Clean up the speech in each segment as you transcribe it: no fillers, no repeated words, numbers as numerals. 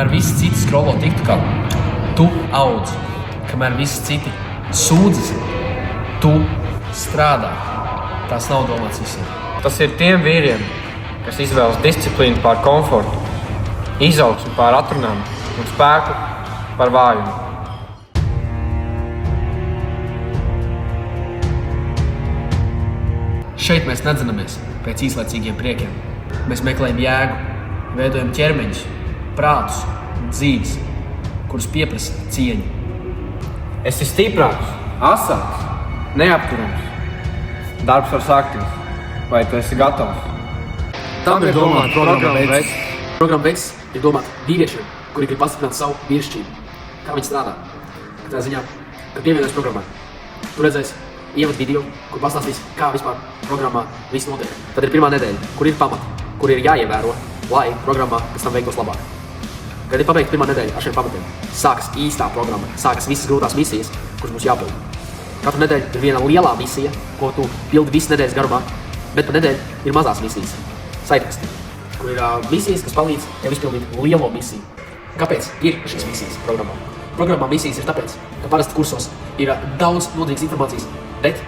Kamēr visi citi skrolo TikTokā, tu audz. Kamēr visi citi sūdzas, tu strādā. Tās nav domāts visiem. Tas ir tiem vīriem, kas izvēlas disciplīnu pār komfortu, izaugsmi pār atrunām un spēku par vājumu. Šeit mēs nedzinamies pēc īslaicīgiem priekiem. Mēs meklējam jēgu, veidojam ķermeņus, prātus un dzīves, kurus pieprasa cieņu. Esi stiprāks, asāks, neapturams. Darbs var sākties. Vai tu esi gatavs? Tam ir domāta programma veids. Programma veids ir domāta vīriešiem, kuri grib pastiprināt savu vīrišķību. Kā viņi strādā? Katrā ziņā, kad pievienojas programmai, tu redzēsi ievadu video, kur pastāstīs, kā vispār programmā viss notiek. Tad ir pirmā nedēļa, kur ir pamati, kur ir jāievēro, lai programmā pēc tam veiktos labāk. Kad ir pabeigta pirmā nedēļa ar šiem pamatiem, sākas īstā programma, sākas visas grūtās misijas, kuras mums jāpild. Katru nedēļu ir viena lielā misija, ko tu pildi visas nedēļas garumā, bet pa nedēļu ir mazās misijas, saitraksti, kur ir misijas, kas palīdz tev izpildīt lielo misiju. Kāpēc ir šīs misijas programmā? Programmā misijas ir tāpēc, ka parasti kursos ir daudz noderīgas informācijas, bet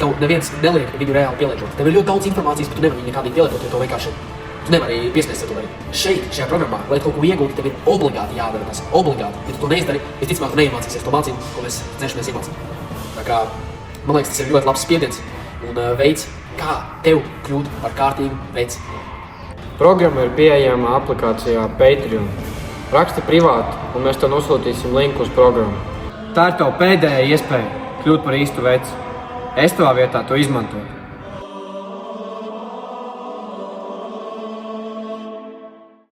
tev neviens neliek viņu reāli pielietot. Tev ir ļoti daudz informācijas, bet tu nevari viņu nekādīgi pielietot, jo to vienkārši tu nevari piespiest to darīt. Šeit, šajā programmā, lai kaut ko iegūti, tev ir obligāti jādara tas. Obligāti. Ja tu to neizdari, visticamāk, tu neiemācīsies to mācību, ko mēs cenšamies iemācīt. Tā kā, man liekas, tas ir ļoti labs spiediens un veids, kā tev kļūt par kārtīgu veids. Programma ir pieejama aplikācijā Patreon. Raksti privāti, un mēs tev nosūtīsim linku uz programmu. Tā ir tava pēdējā iespēja kļūt par īstu veids. Es tavā vietā to izmantoju.